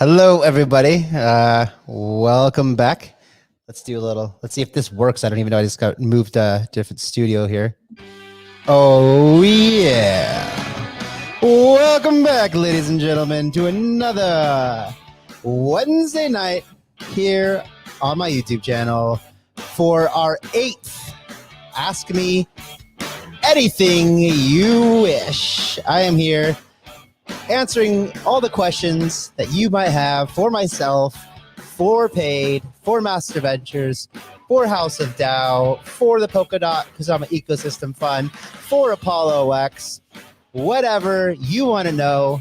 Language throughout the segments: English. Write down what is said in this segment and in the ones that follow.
Hello, everybody. Welcome back. Let's see if this works. I don't even know. I just got moved to a different studio here. Oh, yeah. Welcome back, ladies and gentlemen, to another Wednesday night here on my YouTube channel for our 8th Ask Me Anything You Wish. I am here answering all the questions that you might have for myself, for Paid, for Master Ventures, for House of DAO, for the Polkadot Kusama Ecosystem Fund, for Apollo X, whatever you want to know,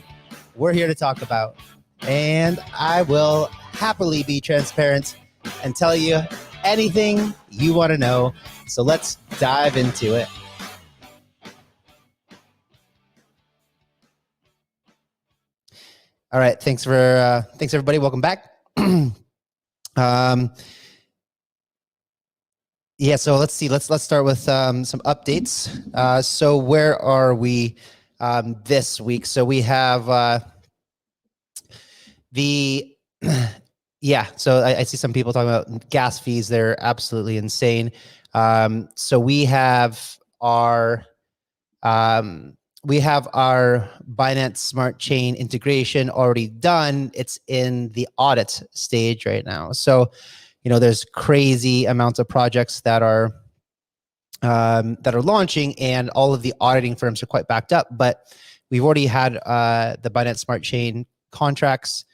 we're here to talk about. And I will happily be transparent and tell you anything you want to know. So let's dive into it. All right, thanks everybody. Welcome back. Yeah, so let's see. Let's start with some updates. So where are we this week? So we have yeah. So I see some people talking about gas fees. They're absolutely insane. So we have our Binance Smart Chain integration already done. It's in the audit stage right now. So, you know, there's crazy amounts of projects that are launching, and all of the auditing firms are quite backed up. But we've already had the Binance Smart Chain contracts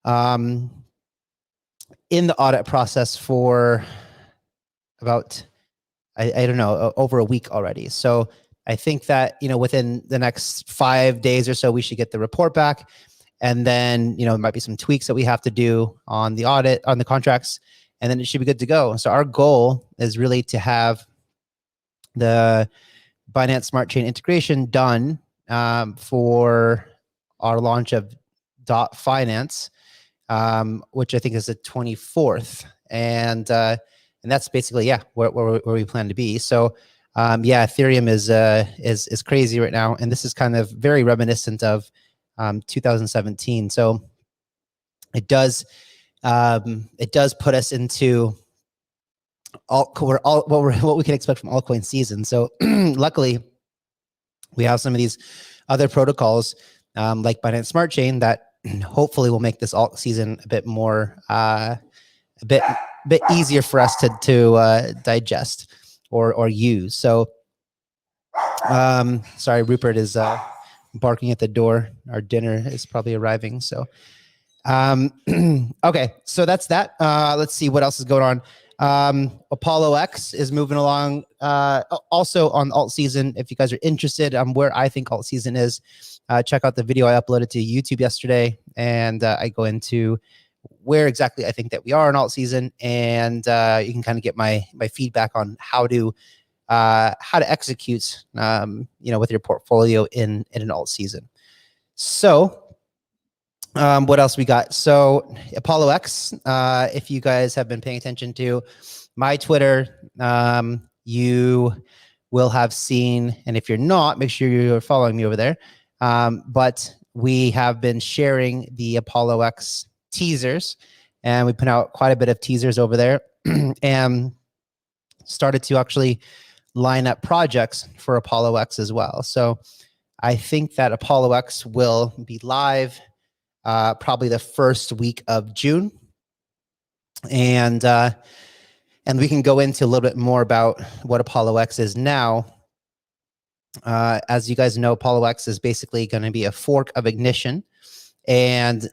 in the audit process for about I don't know, over a week already. So I think that, you know, within the next 5 days or so, we should get the report back. And then, you know, there might be some tweaks that we have to do on the audit, on the contracts, and then it should be good to go. So our goal is really to have the Binance Smart Chain integration done for our launch of .finance, which I think is the 24th. And that's basically, yeah, where we plan to be. So, yeah, Ethereum is crazy right now, and this is kind of very reminiscent of 2017. So it does put us into what we can expect from altcoin season. So luckily, we have some of these other protocols like Binance Smart Chain that hopefully will make this alt season a bit more a bit easier for us to digest or use. So, sorry, Rupert is barking at the door. Our dinner is probably arriving. So, okay, so that's that. Let's see what else is going on. Apollo X is moving along. Also on alt season, if you guys are interested on where I think alt season is, check out the video I uploaded to YouTube yesterday, and I go into where exactly I think that we are in alt season, and you can kind of get my feedback on how to execute, you know, with your portfolio in an alt season. So, what else we got? So Apollo X, if you guys have been paying attention to my Twitter, you will have seen, and if you're not, make sure you're following me over there. But we have been sharing the Apollo X teasers, and we put out quite a bit of teasers over there and started to actually line up projects for Apollo X as well. So I think that Apollo X will be live probably the first week of June, and we can go into a little bit more about what Apollo X is now. As you guys know, Apollo X is basically going to be a fork of Ignition, and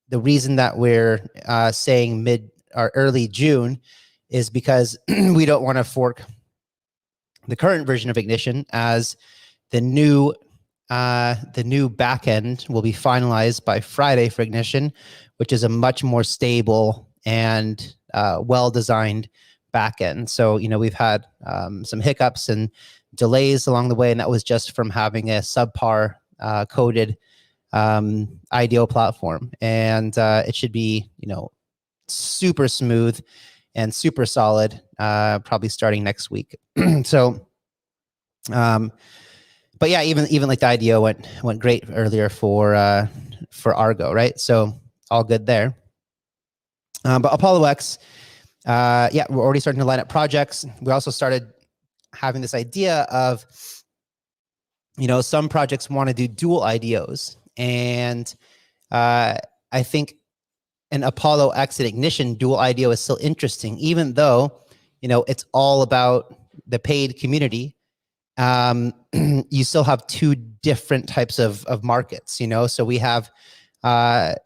the reason that we're saying mid or early June is because we don't want to fork the current version of Ignition, as the new backend will be finalized by Friday for Ignition, which is a much more stable and well-designed backend. So, you know, we've had some hiccups and delays along the way, and that was just from having a subpar coded IDO platform. And it should be, you know, super smooth and super solid, probably starting next week. So, but yeah, even like the IDO went great earlier for Argo, right? So all good there. But Apollo X, yeah, we're already starting to line up projects. We also started having this idea of, some projects want to do dual IDOs. And I think an Apollo X and Ignition dual IDO is still interesting, even though, it's all about the paid community. You still have two different types of markets, so we have an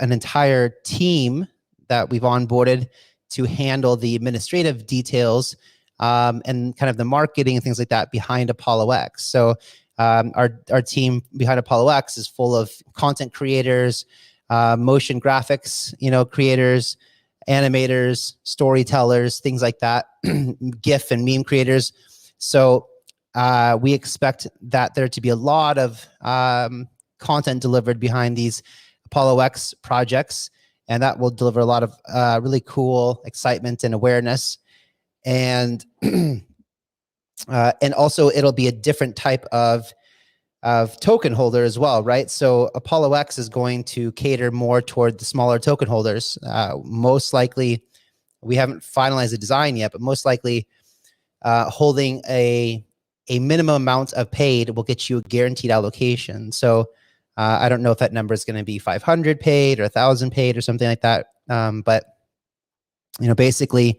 entire team that we've onboarded to handle the administrative details and kind of the marketing and things like that behind Apollo X. So our team behind Apollo X is full of content creators, motion graphics, creators, animators, storytellers, things like that, GIF and meme creators. So we expect that there to be a lot of content delivered behind these Apollo X projects, and that will deliver a lot of really cool excitement and awareness. And and also it'll be a different type of token holder as well, right? So Apollo X is going to cater more toward the smaller token holders. Most likely, we haven't finalized the design yet, but most likely holding a minimum amount of paid will get you a guaranteed allocation. So I don't know if that number is going to be 500 paid or 1,000 paid or something like that. But basically,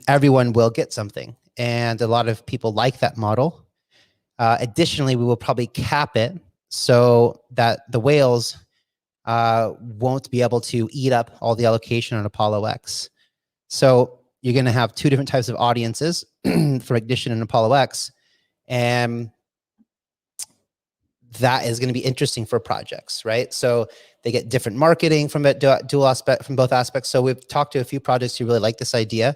everyone will get something, and a lot of people like that model. Additionally, we will probably cap it so that the whales won't be able to eat up all the allocation on Apollo X. So you're going to have two different types of audiences for Ignition and Apollo X, and that is going to be interesting for projects, right? So they get different marketing from it, dual aspect, from both aspects. So we've talked to a few projects who really like this idea,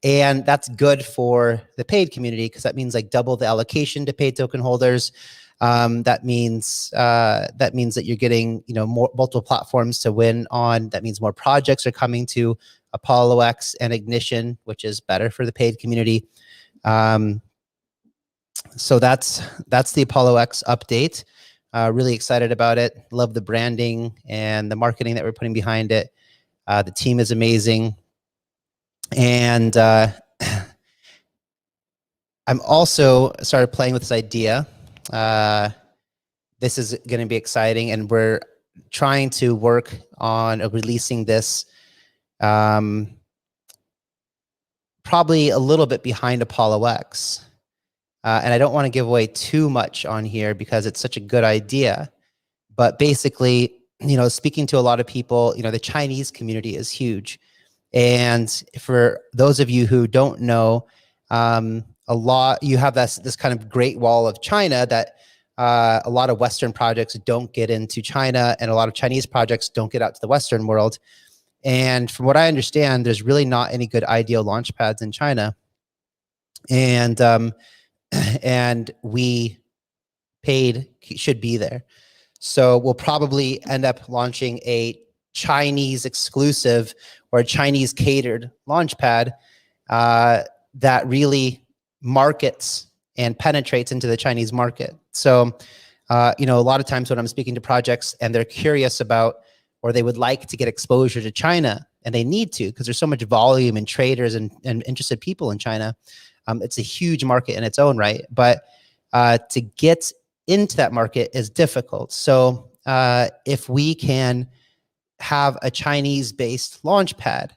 and that's good for the paid community because that means like double the allocation to paid token holders. That means that you're getting more multiple platforms to win on. That means more projects are coming to Apollo X and Ignition, which is better for the paid community. So that's the Apollo X update. Really excited about it. Love the branding and the marketing that we're putting behind it. The team is amazing. And I'm also started playing with this idea. This is going to be exciting, and we're trying to work on releasing this probably a little bit behind Apollo X. And I don't want to give away too much on here because it's such a good idea. But basically, speaking to a lot of people, the Chinese community is huge. And for those of you who don't know, you have this kind of Great Wall of China that a lot of Western projects don't get into China, and a lot of Chinese projects don't get out to the Western world. And from what I understand, there's really not any good IDO launch pads in China. And we paid should be there. So we'll probably end up launching a Chinese exclusive or a Chinese catered launchpad that really markets and penetrates into the Chinese market. So, a lot of times when I'm speaking to projects and they're curious about, or they would like to get exposure to China, and they need to, because there's so much volume and traders and interested people in China. It's a huge market in its own right, but to get into that market is difficult. So if we can have a Chinese-based launch pad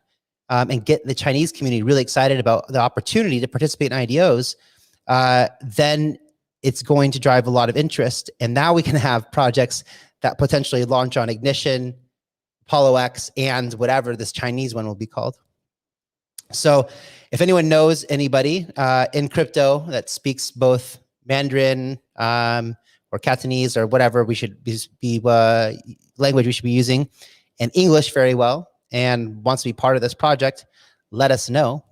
and get the Chinese community really excited about the opportunity to participate in IDOs, then it's going to drive a lot of interest. And now we can have projects that potentially launch on Ignition, Apollo X, and whatever this Chinese one will be called. So if anyone knows anybody in crypto that speaks both Mandarin or Cantonese or whatever we should be language we should be using, and English very well, and wants to be part of this project, let us know.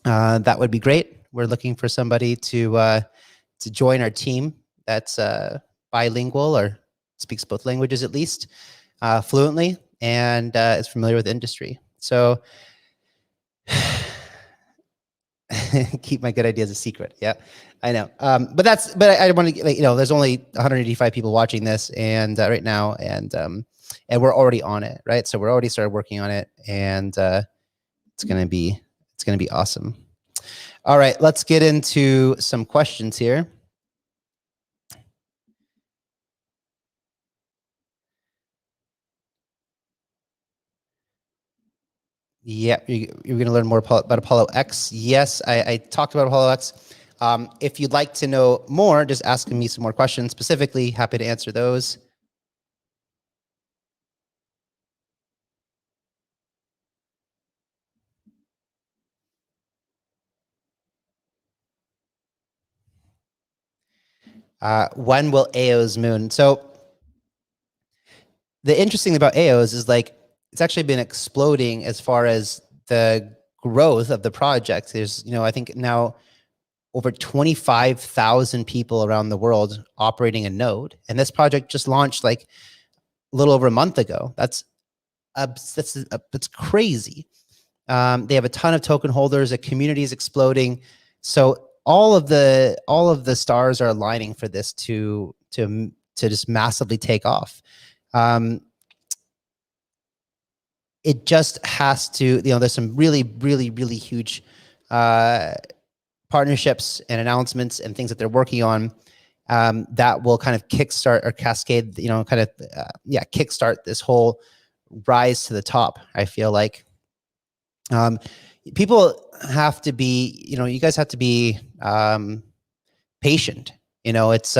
That would be great. We're looking for somebody to join our team that's bilingual or speaks both languages at least fluently and is familiar with the industry. So keep my good ideas a secret. Yeah, I know. But I want to, there's only 185 people watching this and right now. And and we're already on it, right? So we're already started working on it, and it's gonna be awesome. All right, let's get into some questions here. Yeah, you're going to learn more about Apollo X. Yes, I talked about Apollo X. If you'd like to know more, just ask me some more questions specifically. Happy to answer those. When will AO's moon? So the interesting thing about AO's is like it's actually been exploding as far as the growth of the project. There's, I think now over 25,000 people around the world operating a node, and this project just launched like a little over a month ago. That's crazy. They have a ton of token holders. The community is exploding. So all of the stars are aligning for this to just massively take off. It just has to, there's some really, really, really huge partnerships and announcements and things that they're working on that will kind of kickstart or cascade, kickstart this whole rise to the top. I feel like people have to be, you guys have to be patient. It's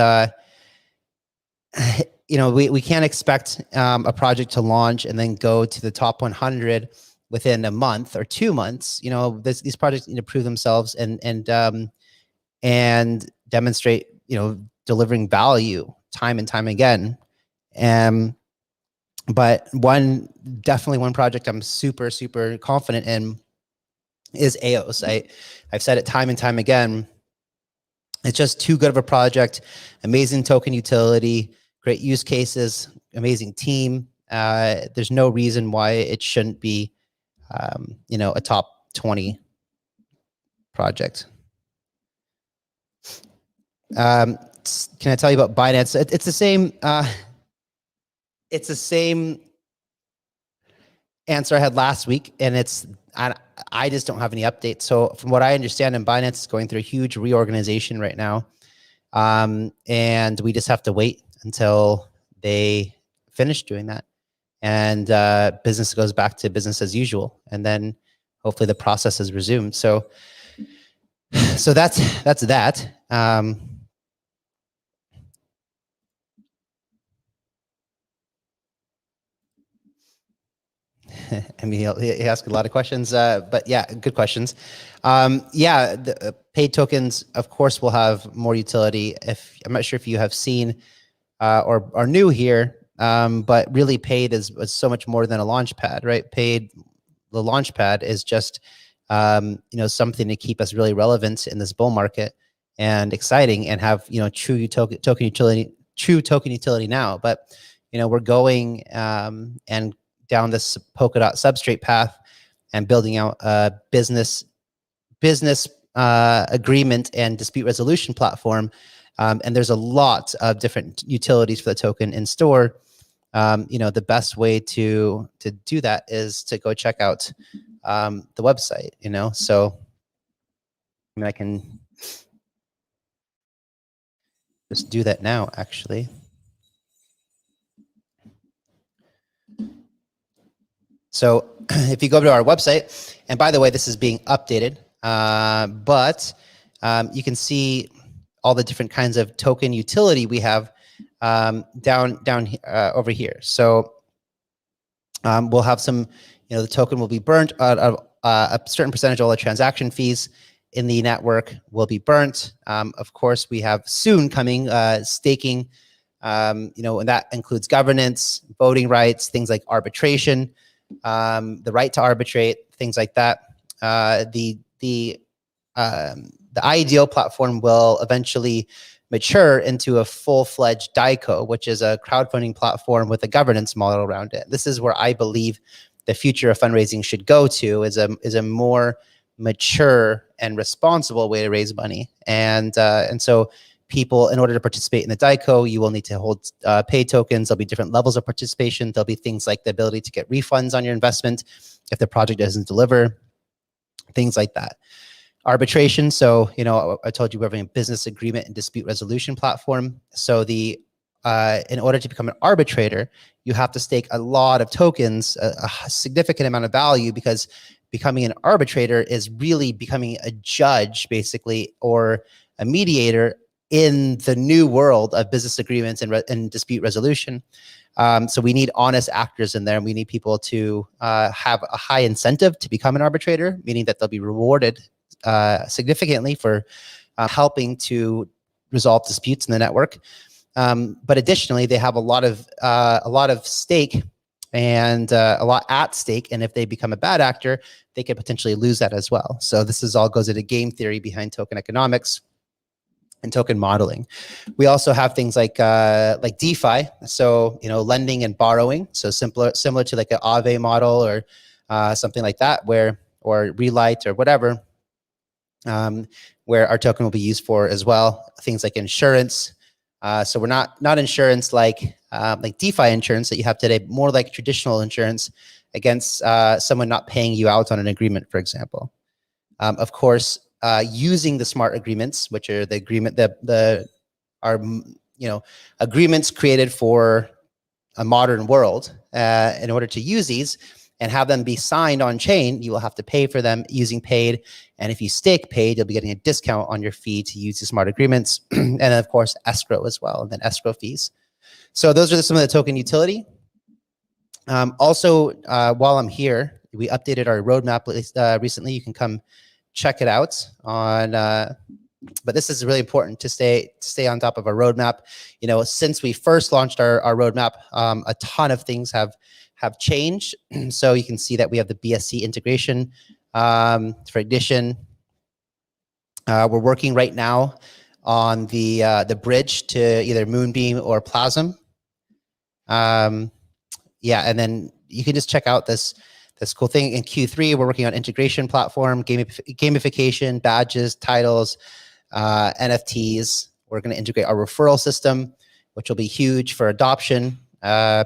we can't expect a project to launch and then go to the top 100 within a month or 2 months. These projects need to prove themselves and demonstrate, delivering value time and time again. But definitely one project I'm super, super confident in is AOS. I've said it time and time again. It's just too good of a project, amazing token utility, great use cases, amazing team. There's no reason why it shouldn't be, a top 20 project. Can I tell you about Binance? It's the same. It's the same answer I had last week, and I just don't have any updates. So from what I understand, Binance is going through a huge reorganization right now, and we just have to wait until they finish doing that, and business goes back to business as usual, and then hopefully the process is resumed. So that's that. I mean, he asked a lot of questions, but yeah, good questions. Yeah, the paid tokens, of course, will have more utility. I'm not sure if you have seen or are new here, but really paid is so much more than a launch pad, right? Paid, the launch pad is just something to keep us really relevant in this bull market and exciting, and have true token utility now. But we're going and down this Polkadot substrate path and building out a business agreement and dispute resolution platform. And there's a lot of different utilities for the token in store. The best way to do that is to go check out the website, so I mean, I can just do that now, actually. So if you go to our website, and by the way, this is being updated, but you can see all the different kinds of token utility we have down over here. So we'll have some, the token will be burnt out of a certain percentage of all the transaction fees in the network will be burnt. Of course, we have soon coming staking, and that includes governance, voting rights, things like arbitration, the right to arbitrate, things like that. The ideal platform will eventually mature into a full-fledged DICO, which is a crowdfunding platform with a governance model around it. This is where I believe the future of fundraising should go to, is a more mature and responsible way to raise money. And so people, in order to participate in the DICO, you will need to hold paid tokens. There'll be different levels of participation. There'll be things like the ability to get refunds on your investment if the project doesn't deliver, things like that. Arbitration. So, you know, I told you we're having a business agreement and dispute resolution platform. So in order to become an arbitrator, you have to stake a lot of tokens, a significant amount of value, because becoming an arbitrator is really becoming a judge, basically, or a mediator in the new world of business agreements and dispute resolution. So we need honest actors in there, and we need people to have a high incentive to become an arbitrator, meaning that they'll be rewarded significantly for helping to resolve disputes in the network. But additionally, they have a lot of stake and a lot at stake. And if they become a bad actor, they could potentially lose that as well. So this is all goes into game theory behind token economics and token modeling. We also have things like DeFi. So, you know, lending and borrowing. So similar to like an Aave model or something like that, or Relight or whatever, where our token will be used for as well. Things like insurance. So we're not insurance like DeFi insurance that you have today, more like traditional insurance against someone not paying you out on an agreement, for example. Of course, using the smart agreements, which are the agreement agreements created for a modern world. In order to use these and have them be signed on chain, you will have to pay for them using paid. And if you stake paid, you'll be getting a discount on your fee to use the smart agreements. And then of course, escrow as well, and then escrow fees. So those are some of the token utility. Also, while I'm here, we updated our roadmap recently. You can come check it out on, but this is really important to stay on top of our roadmap. You know, since we first launched our roadmap, a ton of things have changed. So you can see that we have the BSC integration for Ignition. We're working right now on the bridge to either Moonbeam or Plasm. Yeah, and then you can just check out this cool thing. In Q3, we're working on integration platform, gamification, badges, titles, NFTs. We're going to integrate our referral system, which will be huge for adoption,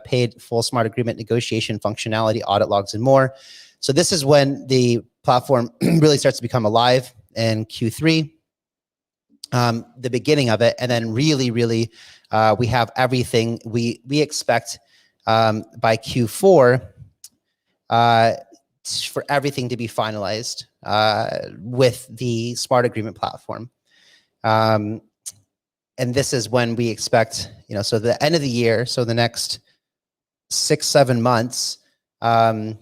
paid full smart agreement negotiation functionality, audit logs, and more. So this is when the platform really starts to become alive in Q3, the beginning of it. And then really, we have everything we expect by Q4 for everything to be finalized with the smart agreement platform. And this is when we expect, you know, so the end of the year, so the next 6-7 months, the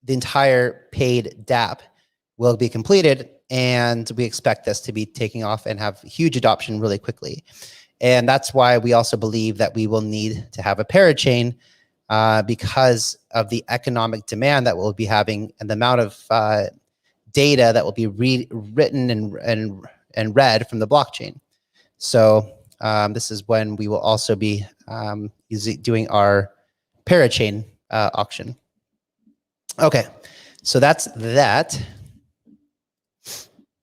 entire paid dApp will be completed, and we expect this to be taking off and have huge adoption really quickly. And that's why we also believe that we will need to have a parachain because of the economic demand that we'll be having and the amount of data that will be written and read from the blockchain. So this is when we will also be doing our parachain auction. Okay, so that's that.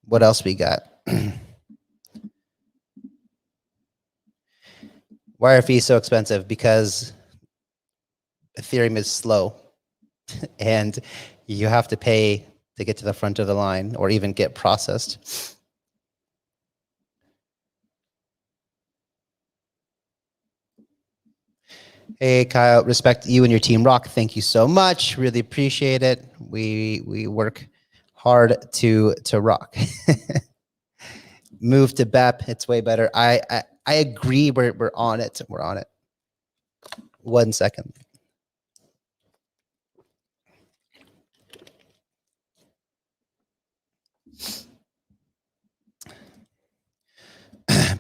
What else we got? Why are fees so expensive? Because Ethereum is slow and you have to pay to get to the front of the line or even get processed. Hey, Kyle, respect you and your team rock. Thank you so much. Really appreciate it. We work hard to rock. Move to BEP. It's way better. I agree. We're on it. We're on it. 1 second.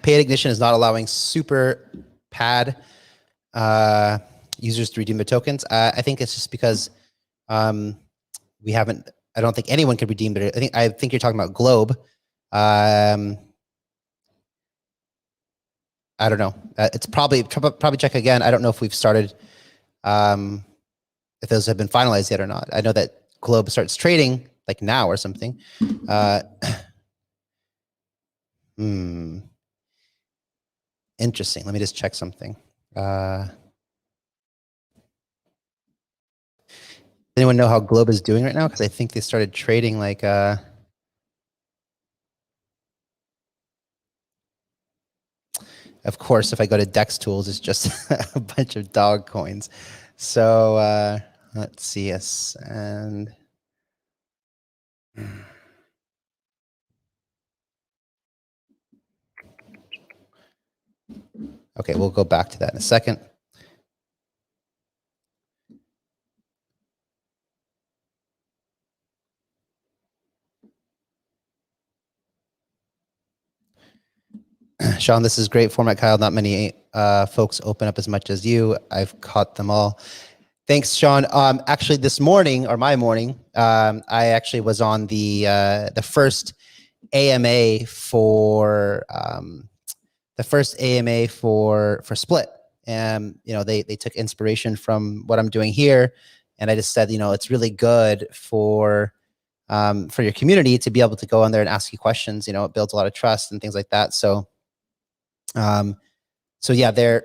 Paid Ignition is not allowing super pad users to redeem their tokens. I think it's just because we haven't. I don't think anyone can redeem it. I think you're talking about Globe. I don't know. It's probably check again. I don't know if we've started. If those have been finalized yet or not. I know that Globe starts trading like now or something. Interesting. Let me just check something. Anyone know how Globe is doing right now? Because I think they started trading like of course, if I go to Dex Tools, it's just a bunch of dog coins. So let's see us and okay, we'll go back to that in a second. Sean, this is great format, Kyle. Not many folks open up as much as you. I've caught them all. Thanks, Sean. Actually, this morning or my morning, I actually was on the first AMA for Split, and you know they took inspiration from what I'm doing here, and I just said, you know, it's really good for your community to be able to go on there and ask you questions. You know, it builds a lot of trust and things like that. So yeah, they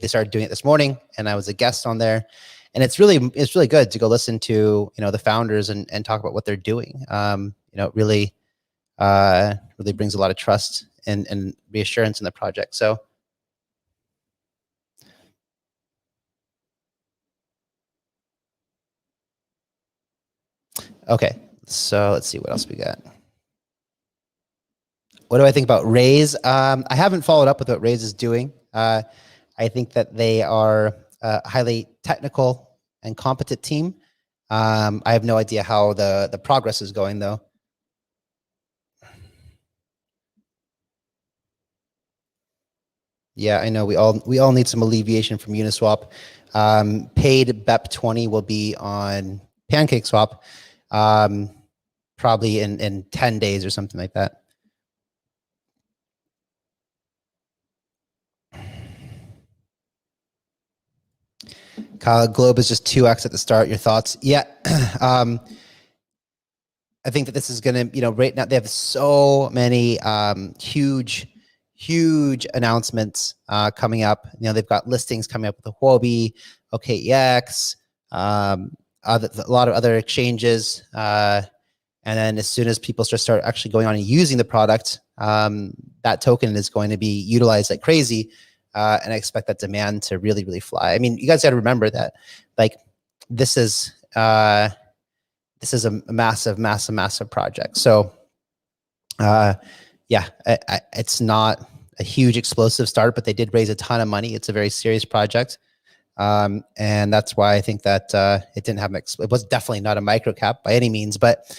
started doing it this morning, and I was a guest on there, and it's really good to go listen to, you know, the founders and talk about what they're doing. You know, it really brings a lot of trust and reassurance in the project. So okay, so let's see what else we got. What do I think about Raise? I haven't followed up with what Raise is doing. I think that they are a highly technical and competent team. I have no idea how the progress is going, though. Yeah, I know we all need some alleviation from Uniswap. Paid BEP20 will be on PancakeSwap, probably in 10 days or something like that. Kyle, Globe is just 2x at the start. Your thoughts? Yeah. I think that this is going to, you know, right now they have so many huge announcements coming up. You know, they've got listings coming up with the Huobi, OKEX, a lot of other exchanges. And then as soon as people start actually going on and using the product, that token is going to be utilized like crazy. And I expect that demand to really fly. I mean, you guys got to remember that, like, this is a massive project. So, yeah, it's not a huge explosive start, but they did raise a ton of money. It's a very serious project. And that's why I think that it didn't have, it was definitely not a micro cap by any means, but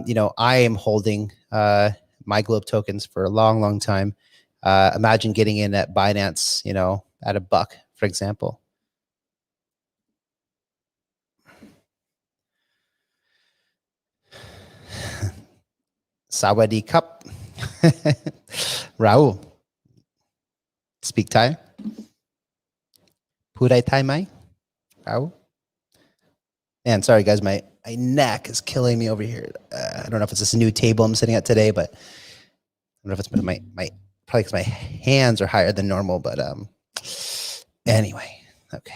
you know, I am holding my Globe tokens for a long time. Imagine getting in at Binance, you know, at $1, for example. Sawadee Cup. Raul. Speak Thai. Pudai Thai Mai. Raul. Man, sorry guys, my neck is killing me over here. I don't know if it's this new table I'm sitting at today, but I don't know if it's my probably because my hands are higher than normal, but anyway, okay.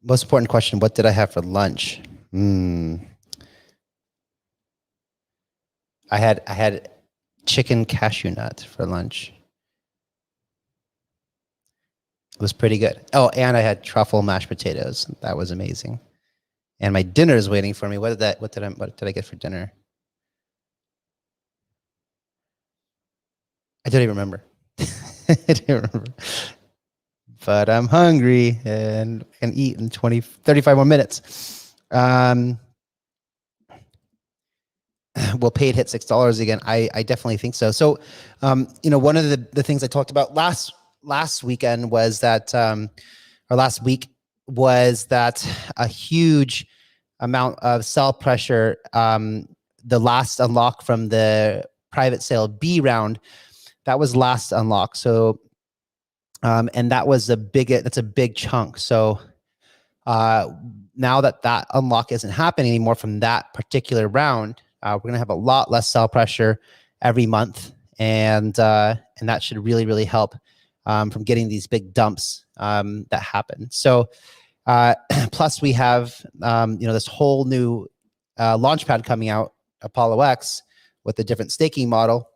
Most important question, what did I have for lunch? I had chicken cashew nut for lunch. It was pretty good. Oh, and I had truffle mashed potatoes. That was amazing. And my dinner is waiting for me. What did I get for dinner? I don't even remember. I don't remember. But I'm hungry and can eat in 35 more minutes. Will Paid hit $6 again? I definitely think so. So, you know, one of the things I talked about last weekend was that, or last week was that a huge amount of sell pressure, the last unlock from the private sale B round, that was last unlock. So, and that was that's a big chunk. So, now that unlock isn't happening anymore from that particular round, we're going to have a lot less sell pressure. every month, and that should really help from getting these big dumps that happen. So plus we have this whole new launchpad coming out, Apollo X, with a different staking model,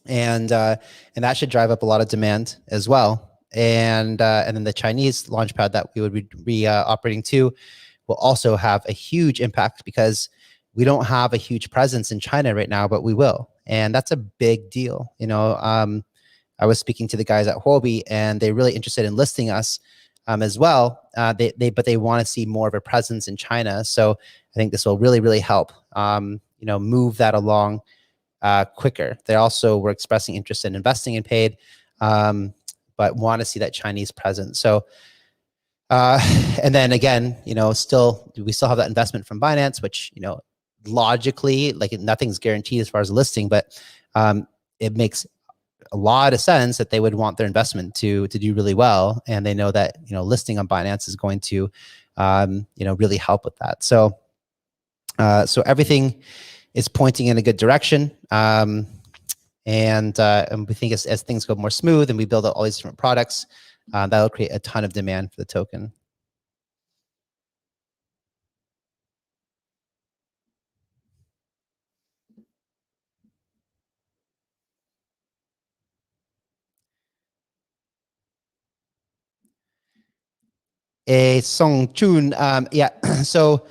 and that should drive up a lot of demand as well. And then the Chinese launchpad that we would be operating to will also have a huge impact, because we don't have a huge presence in China right now, but we will, and that's a big deal. I was speaking to the guys at Huobi, and they're really interested in listing us as well. But they want to see more of a presence in China. So I think this will really help move that along quicker. They also were expressing interest in investing in paid, but want to see that Chinese presence. So and then again, we still have that investment from Binance, which logically, like, nothing's guaranteed as far as listing, but it makes a lot of sense that they would want their investment to do really well, and they know that listing on Binance is going to really help with that. So everything is pointing in a good direction, and we think as things go more smooth and we build out all these different products, that'll create a ton of demand for the token. A Song Chun, yeah. So,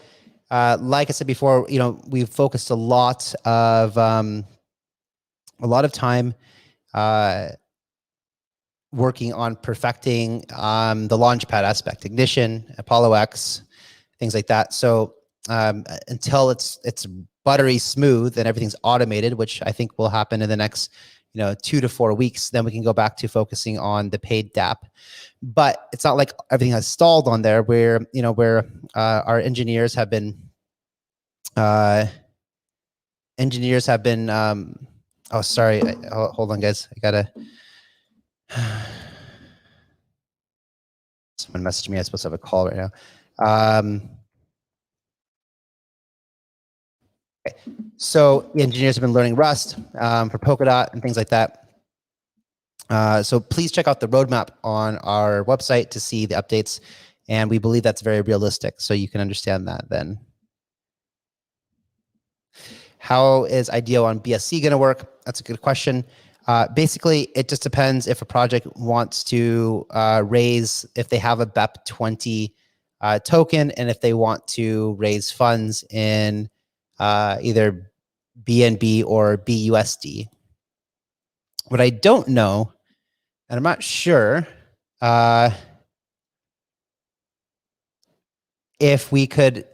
like I said before, we've focused a lot of time working on perfecting the launchpad aspect, Ignition, Apollo X, things like that. So until it's buttery smooth and everything's automated, which I think will happen in the next 2 to 4 weeks, then we can go back to focusing on the paid dApp. But it's not like everything has stalled on there, where our engineers have been oh, sorry, hold on guys, I gotta someone messaged me. I'm supposed to have a call right now. Okay. So the engineers have been learning Rust for Polkadot and things like that. So please check out the roadmap on our website to see the updates. And we believe that's very realistic, so you can understand that then. How is IDO on BSC going to work? That's a good question. Basically, it just depends if a project wants to raise, if they have a BEP20 token, and if they want to raise funds in either BNB or BUSD. What I don't know, and I'm not sure if we could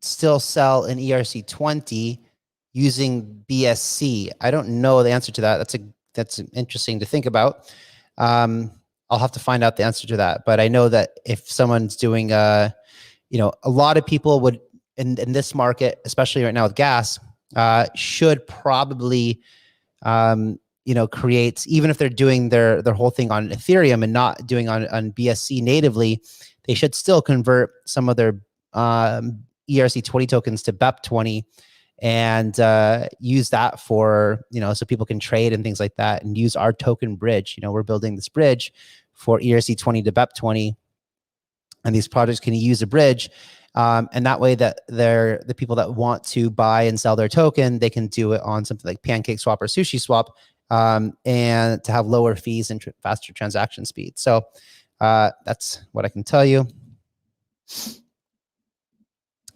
still sell an ERC20 using BSC. I don't know the answer to that. That's interesting to think about. I'll have to find out the answer to that. But I know that if someone's doing, a lot of people would in this market, especially right now with gas, should probably, create, even if they're doing their whole thing on Ethereum and not doing on BSC natively, they should still convert some of their ERC20 tokens to BEP20 and use that for, so people can trade and things like that, and use our token bridge. We're building this bridge for ERC20 to BEP20, and these projects can use a bridge. And that way that the people that want to buy and sell their token, they can do it on something like PancakeSwap or SushiSwap, and to have lower fees and faster transaction speed. So that's what I can tell you.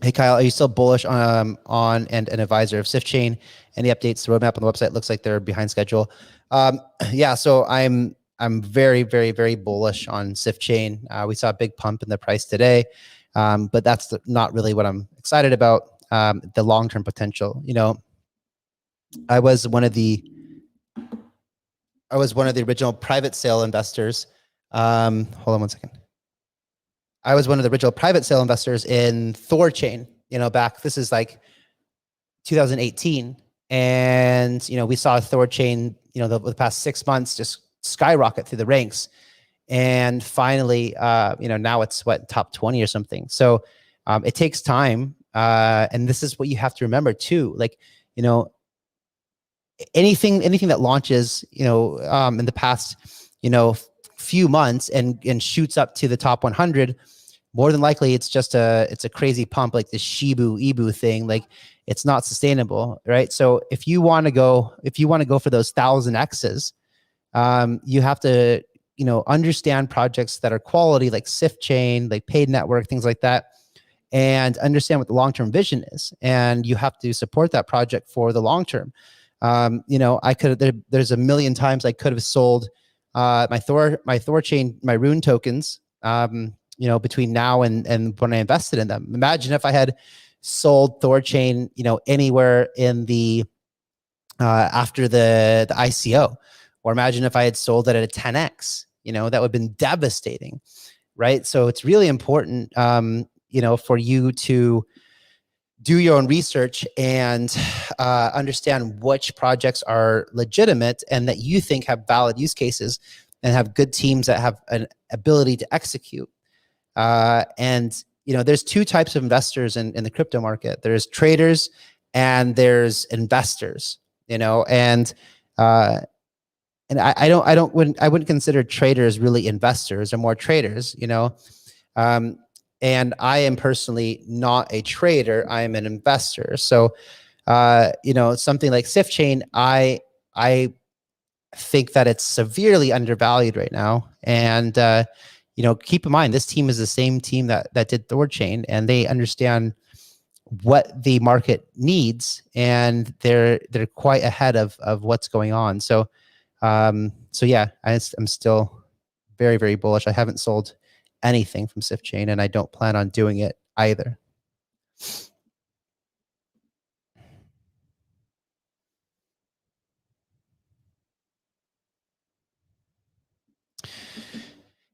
Hey Kyle, are you still bullish on and an advisor of Sifchain? Any updates? The roadmap on the website looks like they're behind schedule. Yeah, so I'm very bullish on Sifchain. We saw a big pump in the price today, but that's not really what I'm excited about. The long-term potential. I was one of the original private sale investors. Hold on one second. I was one of the original private sale investors in Thorchain, back, this is like 2018. And, we saw Thorchain, the past 6 months just skyrocket through the ranks. And finally, now it's top 20 or something. So it takes time. And this is what you have to remember too. Like, anything that launches, in the past, few months and shoots up to the top 100, more than likely it's a crazy pump, like the Ibu thing. Like, it's not sustainable, right? So if you want to go for those 1,000x's, you have to, understand projects that are quality, like Sifchain, like Paid Network, things like that, and understand what the long-term vision is. And you have to support that project for the long term. There's a million times I could have sold my Thor chain, my Rune tokens, between now and when I invested in them. Imagine if I had sold Thor chain, anywhere in the after the ICO, or imagine if I had sold it at a 10x. That would have been devastating, right? So it's really important, for you to do your own research and understand which projects are legitimate and that you think have valid use cases and have good teams that have an ability to execute. And there's two types of investors in the crypto market. There's traders and there's investors. And I wouldn't consider traders really investors. They're more traders. And I am personally not a trader. I am an investor. So, something like Sifchain, I think that it's severely undervalued right now. And, keep in mind, this team is the same team that did ThorChain, and they understand what the market needs, and they're quite ahead of what's going on. So, yeah, I'm still very, very bullish. I haven't sold anything from Sifchain, and I don't plan on doing it either.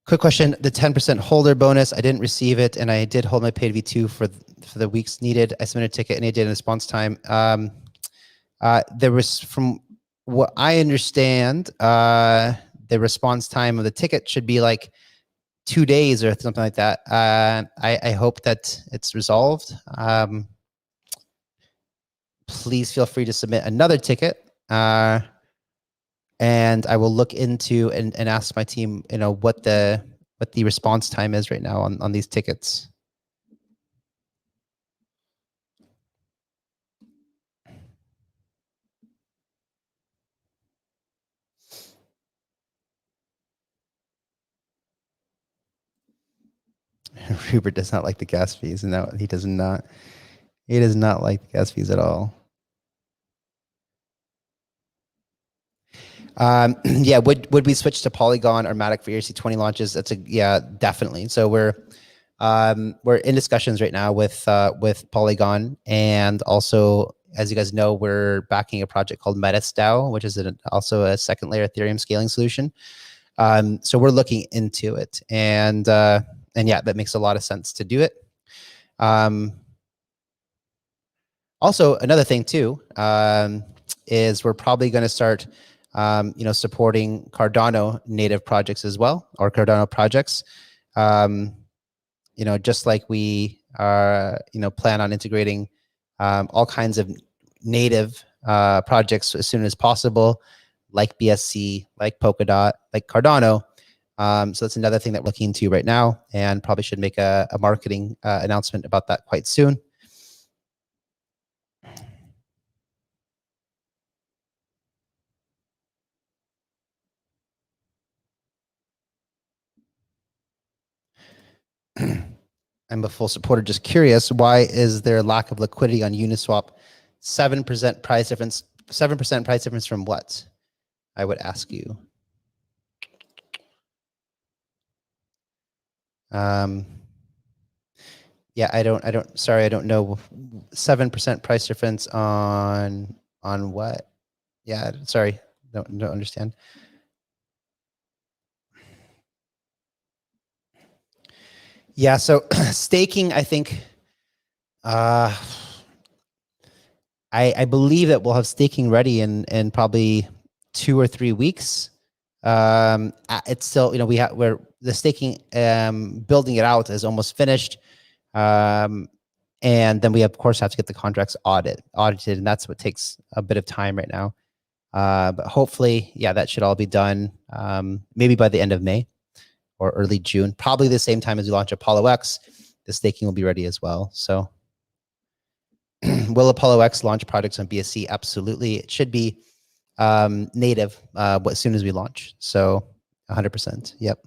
Quick question: the 10% holder bonus, I didn't receive it, and I did hold my paid V2 for the weeks needed. I submitted a ticket, and I did in response time. There was, from what I understand, the response time of the ticket should be like 2 days or something like that. I hope that it's resolved. Please feel free to submit another ticket, and I will look into and ask my team, what the response time is right now on these tickets. Rupert does not like the gas fees. No, he does not. He does not like the gas fees at all. Yeah, would we switch to Polygon or MATIC for ERC20 launches? Yeah, definitely. So we're in discussions right now with Polygon, and also, as you guys know, we're backing a project called MetaStao, which is also a second layer Ethereum scaling solution. So we're looking into it, and yeah, that makes a lot of sense to do it. Also, another thing too, is we're probably going to start, supporting Cardano native projects as well, or Cardano projects. Just like we are, plan on integrating all kinds of native projects as soon as possible, like BSC, like Polkadot, like Cardano. So that's another thing that we're looking into right now, and probably should make a marketing announcement about that quite soon. I'm a full supporter. Just curious, why is there a lack of liquidity on Uniswap? 7% price difference. 7% price difference from what? I would ask you. Yeah, I don't. Sorry, I don't know. 7% price difference on what? Yeah, sorry, don't understand. Yeah, so staking, I think, I believe that we'll have staking ready in probably 2 or 3 weeks. It's still, we're the staking, building it out is almost finished. And then we of course have to get the contracts audited, and that's what takes a bit of time right now. But hopefully, yeah, that should all be done maybe by the end of May or early June, probably the same time as we launch Apollo X. The staking will be ready as well. So will Apollo X launch products on BSC? Absolutely. It should be native as soon as we launch. So 100%. Yep.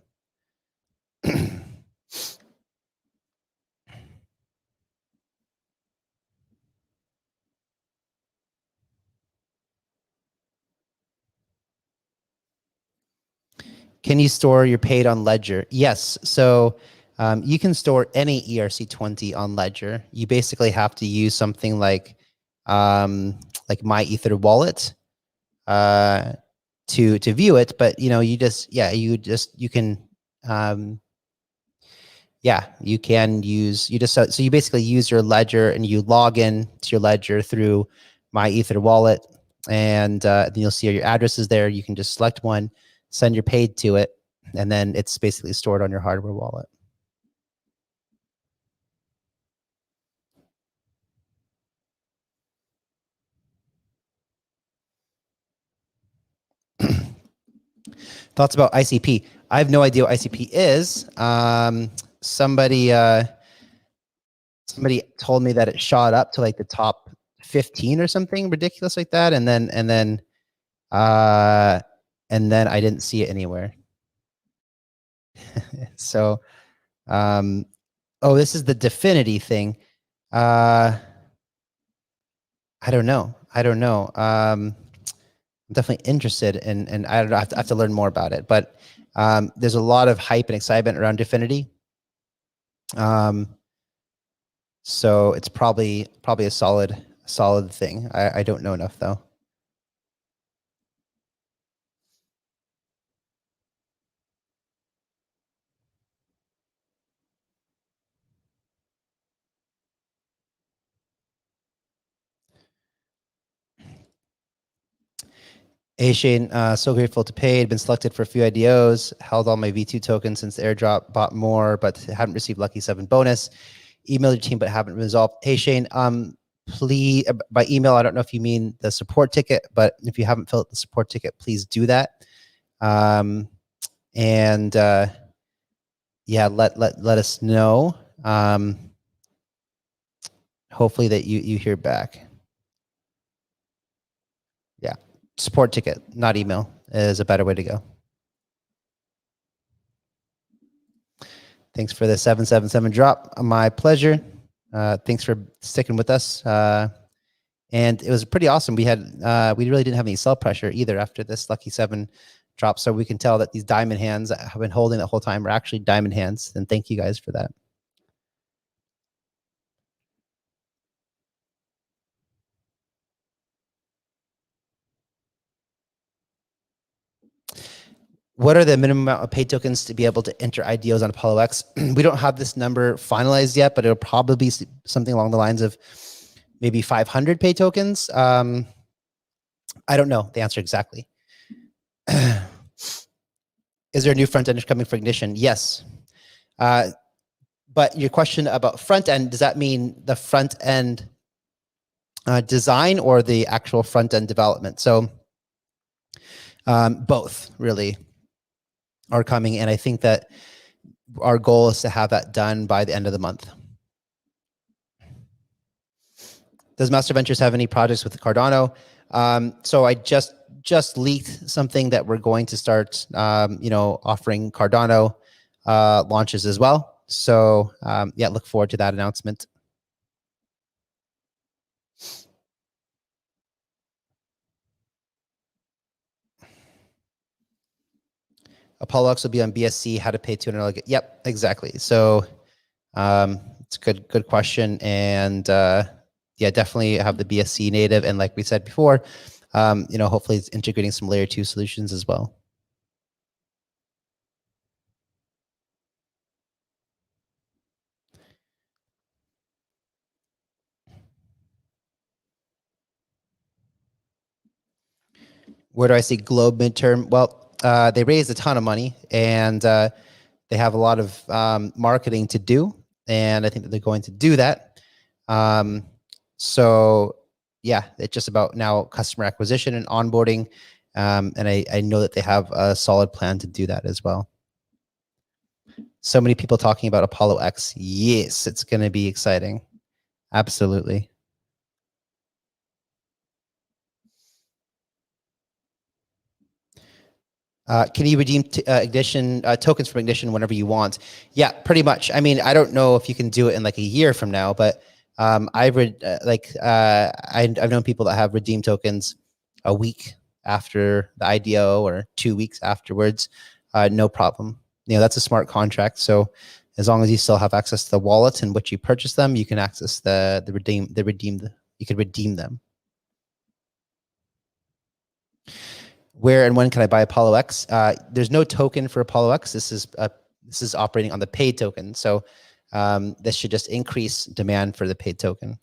Can you store your paid on Ledger? Yes. So you can store any ERC20 on Ledger. You basically have to use something like My Ether Wallet to view it. But you can you can use so you basically use your Ledger and you log in to your Ledger through My Ether Wallet, and then you'll see your addresses there. You can just select one, send your paid to it, and then it's basically stored on your hardware wallet. Thoughts about ICP? I have no idea what ICP is. Somebody told me that it shot up to like the top 15 or something ridiculous like that, and then I didn't see it anywhere. So, this is the Definity thing. I don't know. I'm definitely interested and I don't know. I have to learn more about it, but there's a lot of hype and excitement around Definity. So it's probably a solid thing. I don't know enough though. Hey Shane, so grateful to paid. Been selected for a few IDOs. Held all my V2 tokens since the airdrop. Bought more, but haven't received Lucky 7 bonus. Emailed your team, but haven't resolved. Hey Shane, please by email. I don't know if you mean the support ticket, but if you haven't filled out the support ticket, please do that. Yeah, let us know. Hopefully that you hear back. Yeah, support ticket, not email, is a better way to go. Thanks for the 777 drop. My pleasure. Thanks for sticking with us. And it was pretty awesome. We really didn't have any sell pressure either after this Lucky 7 drop. So we can tell that these diamond hands that have been holding the whole time are actually diamond hands. And thank you guys for that. What are the minimum amount of paid tokens to be able to enter IDOs on Apollo X? We don't have this number finalized yet, but it'll probably be something along the lines of maybe 500 paid tokens. I don't know the answer exactly. Is there a new front end coming for Ignition? Yes. But your question about front end, does that mean the front end design or the actual front end development? So both really are coming. And I think that our goal is to have that done by the end of the month. Does Master Ventures have any projects with Cardano? So I just leaked something that we're going to start, offering Cardano launches as well. So yeah, look forward to that announcement. Apollo X will be on BSC. How to pay $200? Yep, exactly. So it's a good question, and yeah, definitely have the BSC native, and like we said before, hopefully it's integrating some layer 2 solutions as well. Where do I see Globe midterm? Well, they raised a ton of money, and they have a lot of marketing to do, and I think that they're going to do that. So yeah, it's just about now customer acquisition and onboarding. And I know that they have a solid plan to do that as well. So many people talking about Apollo X. Yes, it's going to be exciting. Absolutely. Can you redeem ignition tokens from ignition whenever you want? Yeah, pretty much. I mean, I don't know if you can do it in like a year from now, but I've known people that have redeemed tokens a week after the IDO or 2 weeks afterwards. No problem. You know, that's a smart contract. So as long as you still have access to the wallet in which you purchase them, you can access you can redeem them. Where and when can I buy Apollo X? There's no token for Apollo X. This is operating on the paid token. So this should just increase demand for the paid token.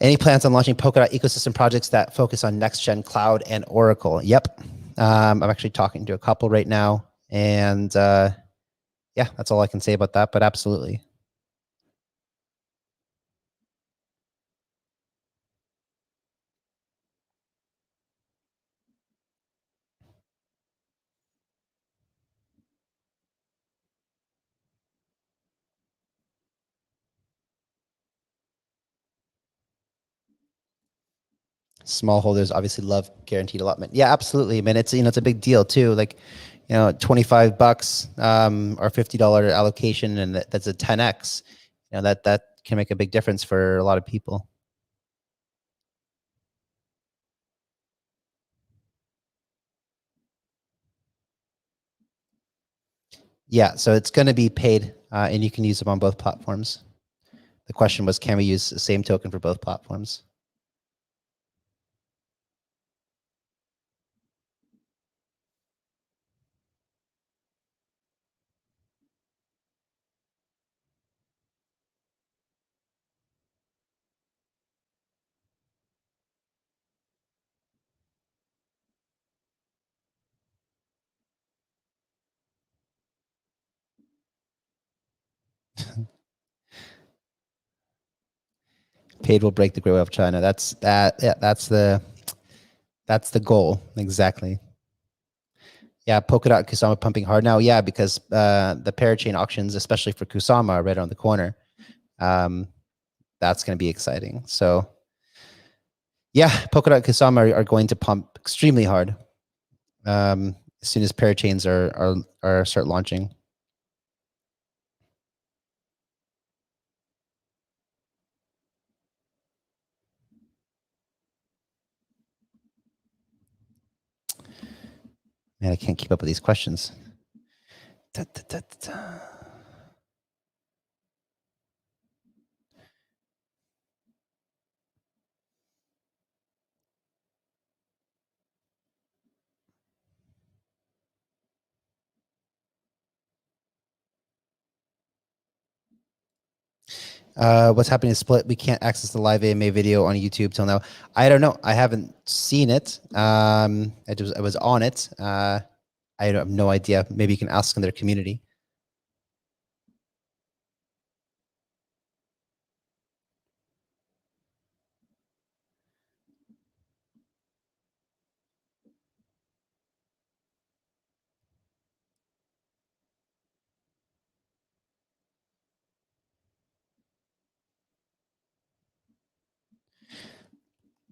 Any plans on launching Polkadot ecosystem projects that focus on next-gen cloud and Oracle? Yep. I'm actually talking to a couple right now. And yeah, that's all I can say about that, but absolutely. Small holders obviously love guaranteed allotment. Yeah, absolutely. I mean, it's, it's a big deal too. Like, $25 or $50 allocation, and that's a 10x. That can make a big difference for a lot of people. Yeah, so it's going to be paid, and you can use them on both platforms. The question was, can we use the same token for both platforms? Paid will break the great wall of China. That's the goal. Exactly. Yeah, Polkadot and Kusama pumping hard now. Yeah, because the parachain auctions, especially for Kusama, are right around the corner. That's going to be exciting. So yeah, Polkadot and Kusama are going to pump extremely hard as soon as parachains are start launching. Man, I can't keep up with these questions. Da, da, da, da. What's happening to Split? We can't access the live AMA video on YouTube till now. I don't know. I haven't seen it. I was on it. I have no idea. Maybe you can ask in their community.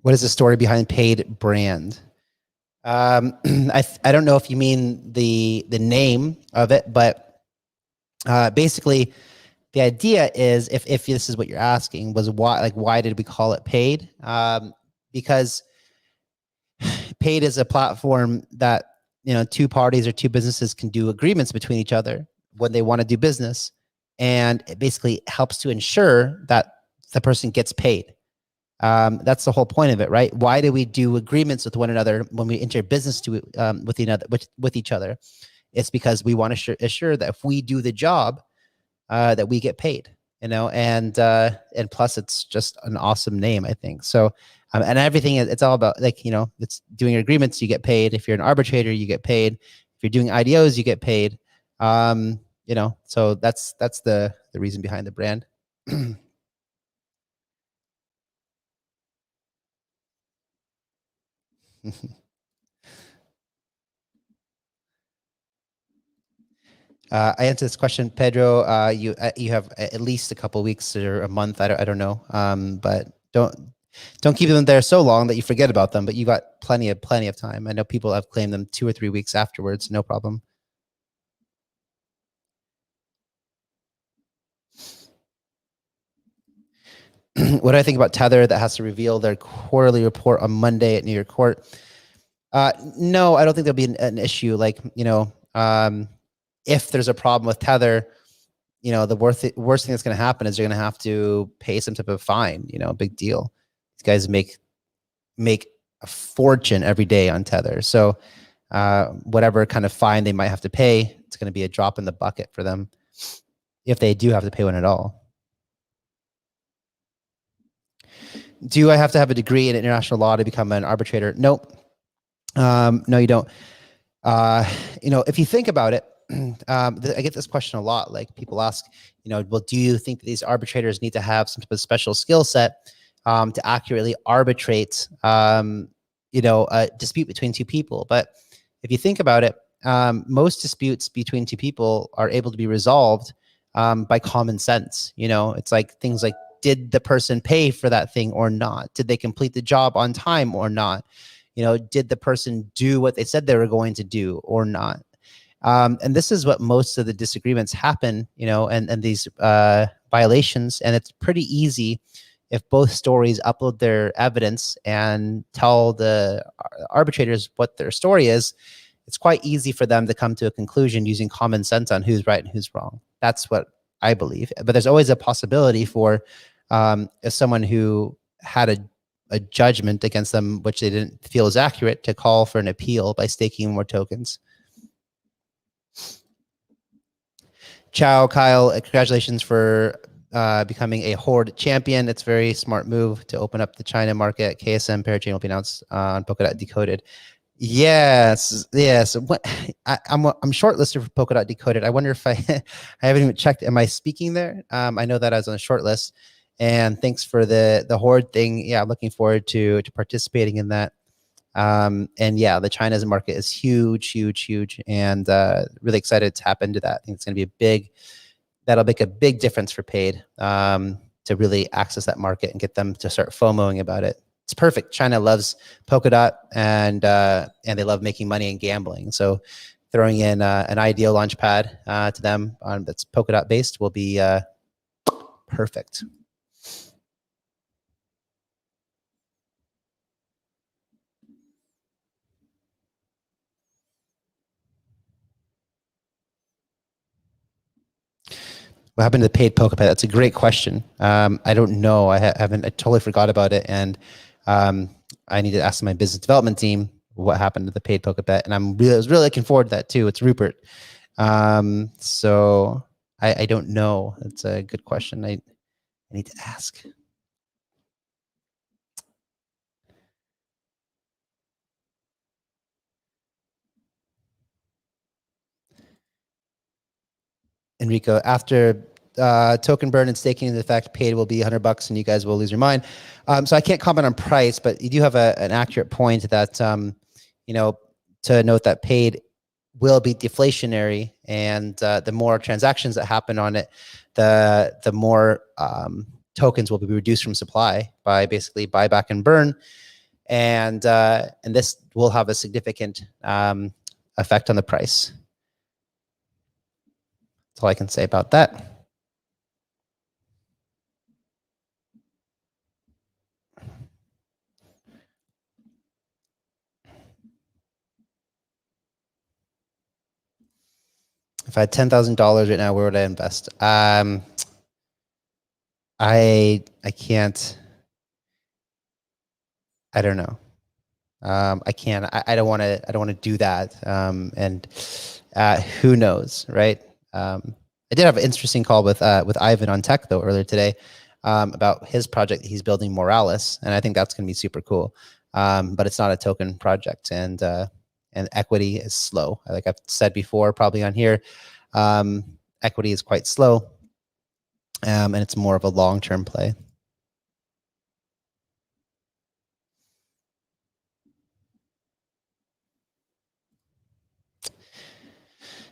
What is the story behind paid brand? I don't know if you mean the name of it, but basically the idea is, if this is what you're asking, was why did we call it paid? Because paid is a platform that two parties or two businesses can do agreements between each other when they want to do business, and it basically helps to ensure that the person gets paid. That's the whole point of it, right? Why do we do agreements with one another when we enter business with each other? It's because we want to assure that if we do the job, that we get paid, and plus it's just an awesome name, I think. So, and everything, it's all about it's doing agreements, you get paid. If you're an arbitrator, you get paid. If you're doing IDOs, you get paid. you know, so that's the reason behind the brand. I answered this question, Pedro. You have at least a couple weeks or a month. I don't know. But don't keep them there so long that you forget about them. But you got plenty of time. I know people have claimed them 2 or 3 weeks afterwards. No problem. What do I think about Tether that has to reveal their quarterly report on Monday at New York Court? No, I don't think there'll be an issue. Like, you know, if there's a problem with Tether, you know, the worst thing that's going to happen is you're going to have to pay some type of fine. You know, big deal. These guys make a fortune every day on Tether. So whatever kind of fine they might have to pay, it's going to be a drop in the bucket for them if they do have to pay one at all. Do I have to have a degree in international law to become an arbitrator? Nope. No, you don't. You know, if you think about it, I get this question a lot. Like people ask, you know, well, do you think that these arbitrators need to have some type of special skill set to accurately arbitrate, you know, a dispute between two people? But if you think about it, most disputes between two people are able to be resolved by common sense. You know, it's like things like, did the person pay for that thing or not? Did they complete the job on time or not? You know, did the person do what they said they were going to do or not? And this is what most of the disagreements happen, you know, and these violations. And it's pretty easy if both stories upload their evidence and tell the arbitrators what their story is. It's quite easy for them to come to a conclusion using common sense on who's right and who's wrong. That's what I believe. But there's always a possibility for if someone who had a judgment against them, which they didn't feel is accurate, to call for an appeal by staking more tokens. Ciao, Kyle. Congratulations for becoming a Horde champion. It's a very smart move to open up the China market. KSM parachain will be announced on Polkadot Decoded. Yes, yes. I'm shortlisted for Polkadot Decoded. I wonder if I haven't even checked. Am I speaking there? I know that I was on a short list. And thanks for the Horde thing. Yeah, I'm looking forward to participating in that. And yeah, the China's market is huge, and really excited to tap into that. I think it's going to be that'll make a big difference for Paid to really access that market and get them to start FOMOing about it. It's perfect. China loves Polkadot and they love making money and gambling. So throwing in an ideal launch pad to them that's Polkadot based will be perfect. What happened to the paid Polkadot? That's a great question. I don't know. I totally forgot about it, and I need to ask my business development team what happened to the paid Polkadot. And I was really looking forward to that too. It's Rupert. So I don't know. That's a good question. I need to ask. Enrico, after token burn and staking into the fact Paid will be $100 and you guys will lose your mind. So I can't comment on price, but you do have an accurate point that, you know, to note that Paid will be deflationary, and the more transactions that happen on it, the more tokens will be reduced from supply by basically buyback and burn. And this will have a significant effect on the price. That's all I can say about that. If I had $10,000 right now, where would I invest? I can't. I don't know. I can't. I don't want to. I don't want to do that. And who knows, right? I did have an interesting call with Ivan on Tech though earlier today about his project. He's building Morales, and I think that's going to be super cool. But it's not a token project, and equity is slow. Like I've said before, probably on here. equity is quite slow, and it's more of a long-term play.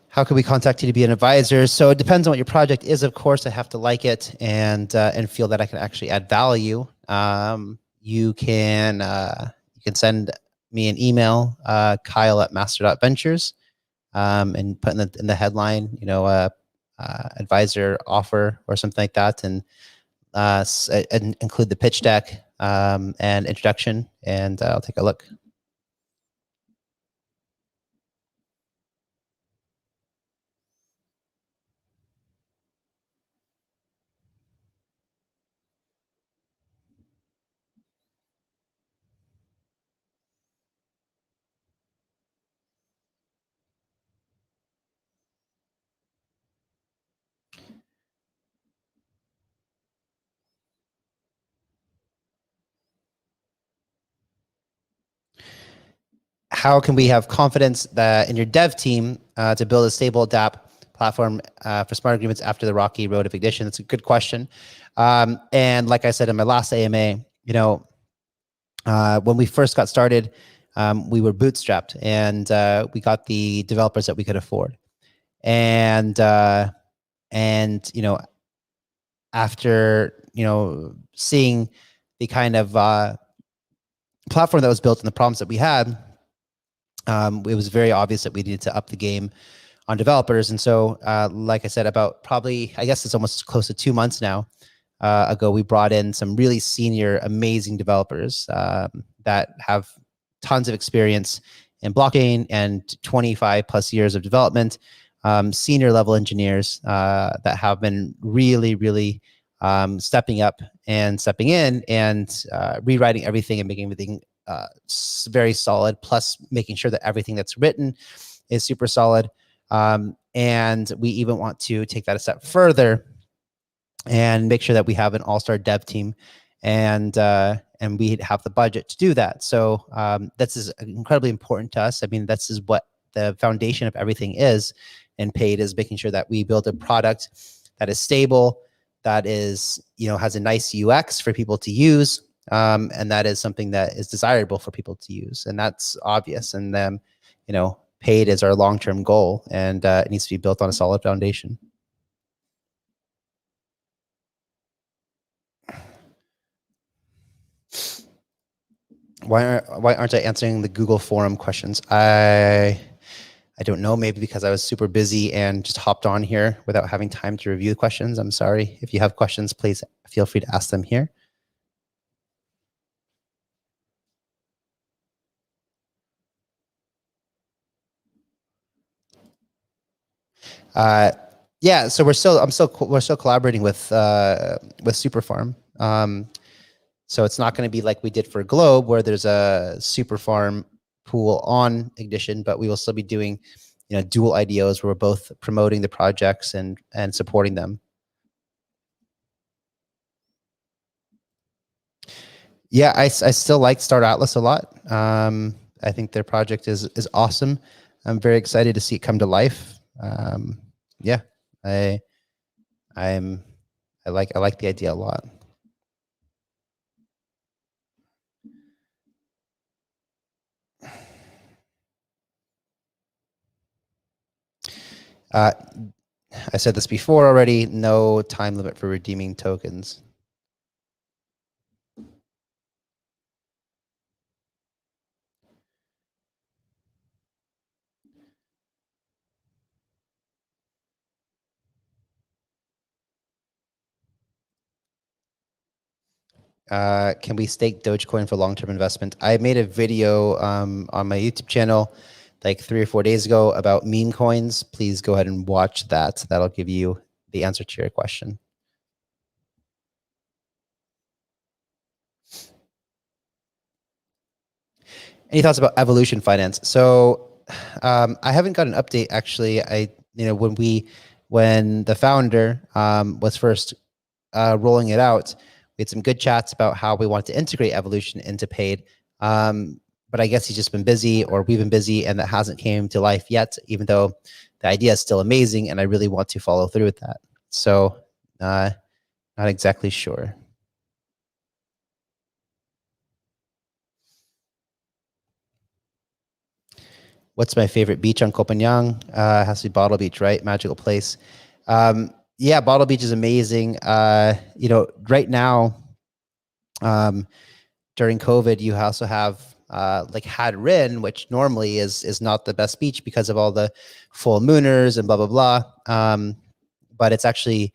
How can we contact you to be an advisor? So it depends on what your project is. Of course, I have to like it and feel that I can actually add value. You can send me an email, Kyle@master.ventures, and put in the headline, advisor offer or something like that, and include the pitch deck and introduction, and I'll take a look. How can we have confidence that in your dev team to build a stable dApp platform for smart agreements after the rocky road of ignition? That's a good question. And like I said in my last AMA, when we first got started, we were bootstrapped, and we got the developers that we could afford. And after seeing the kind of platform that was built and the problems that we had, it was very obvious that we needed to up the game on developers. And so, like I said, about probably, I guess it's almost close to 2 months now ago, we brought in some really senior, amazing developers that have tons of experience in blockchain and 25 plus years of development, senior level engineers that have been really, really stepping up and stepping in and rewriting everything and making everything very solid, plus making sure that everything that's written is super solid. And we even want to take that a step further and make sure that we have an all-star dev team, and we have the budget to do that. So this is incredibly important to us. I mean, this is what the foundation of everything is, and Paid is making sure that we build a product that is stable, that is, has a nice UX for people to use, and that is something that is desirable for people to use. And that's obvious. And then, Paid is our long-term goal, and it needs to be built on a solid foundation. Why aren't I answering the Google forum questions? I don't know, maybe because I was super busy and just hopped on here without having time to review the questions. I'm sorry. If you have questions, please feel free to ask them here. Yeah, so we're still collaborating with Superfarm. So it's not going to be like we did for Globe, where there's a Superfarm pool on Ignition, but we will still be doing, dual IDOs where we're both promoting the projects and supporting them. Yeah, I still like Start Atlas a lot. I think their project is awesome. I'm very excited to see it come to life. Yeah, I like the idea a lot. I said this before already, no time limit for redeeming tokens. Can we stake Dogecoin for long-term investment? I made a video on my YouTube channel like 3 or 4 days ago about meme coins. Please go ahead and watch that. That'll give you the answer to your question. Any thoughts about Evolution Finance? So I haven't got an update actually. When the founder was first rolling it out, we had some good chats about how we want to integrate Evolution into Paid. but I guess he's just been busy, or we've been busy, and that hasn't came to life yet, even though the idea is still amazing and I really want to follow through with that. So not exactly sure. What's my favorite beach on Copenhagen? Has to be Bottle Beach, right? Magical place. Yeah, Bottle Beach is amazing. You know, right now, during COVID, you also have like Had Rin, which normally is not the best beach because of all the full mooners and blah blah blah. But it's actually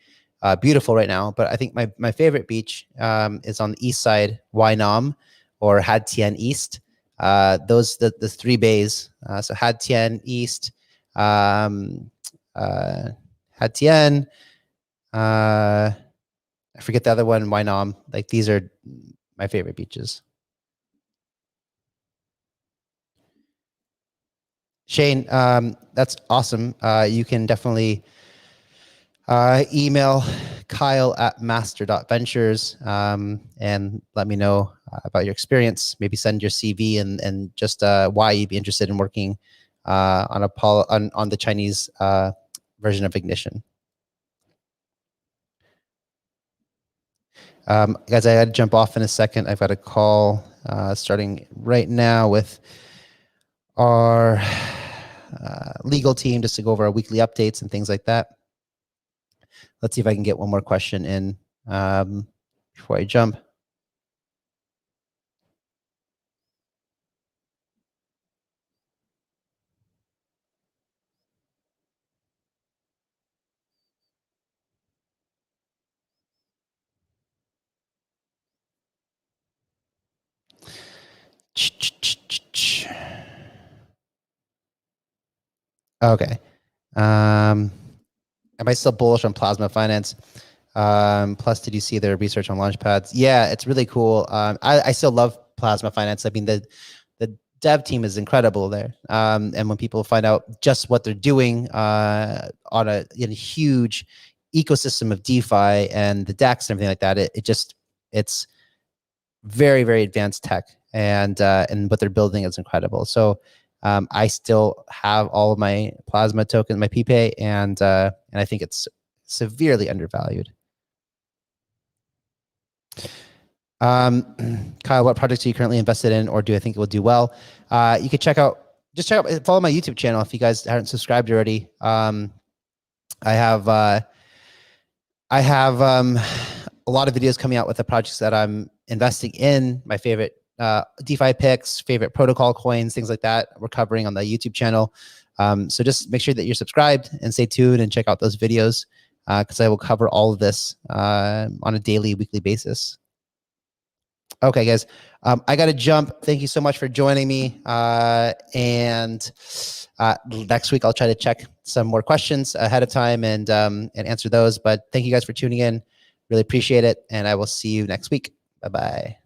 beautiful right now. But I think my favorite beach is on the east side, Wai Nam, or Had Tien East. Those the three bays. So Had Tien East, Had Tien. I forget the other one, Wai Nam. Like these are my favorite beaches. Shane, that's awesome. You can definitely email Kyle at master.ventures and let me know about your experience. Maybe send your CV and just why you'd be interested in working on the Chinese version of Ignition. Guys, I had to jump off in a second. I've got a call starting right now with our legal team just to go over our weekly updates and things like that. Let's see if I can get one more question in before I jump. Okay. Am I still bullish on plasma finance? Plus, did you see their research on launchpads? Yeah, it's really cool. I still love plasma finance. I mean, the dev team is incredible there. And when people find out just what they're doing on a huge ecosystem of DeFi and the DEX and everything like that, it's very, very advanced tech, and what they're building is incredible. So I still have all of my plasma tokens, my PPay, and I think it's severely undervalued. Kyle, what projects are you currently invested in, or do I think it will do well? You could follow my YouTube channel if you guys haven't subscribed already. I have a lot of videos coming out with the projects that I'm investing in, my favorite DeFi picks, favorite protocol coins, things like that we're covering on the YouTube channel. So just make sure that you're subscribed and stay tuned and check out those videos because I will cover all of this on a daily, weekly basis. Okay, guys, I got to jump. Thank you so much for joining me. And next week, I'll try to check some more questions ahead of time and answer those. But thank you guys for tuning in. Really appreciate it. And I will see you next week. Bye-bye.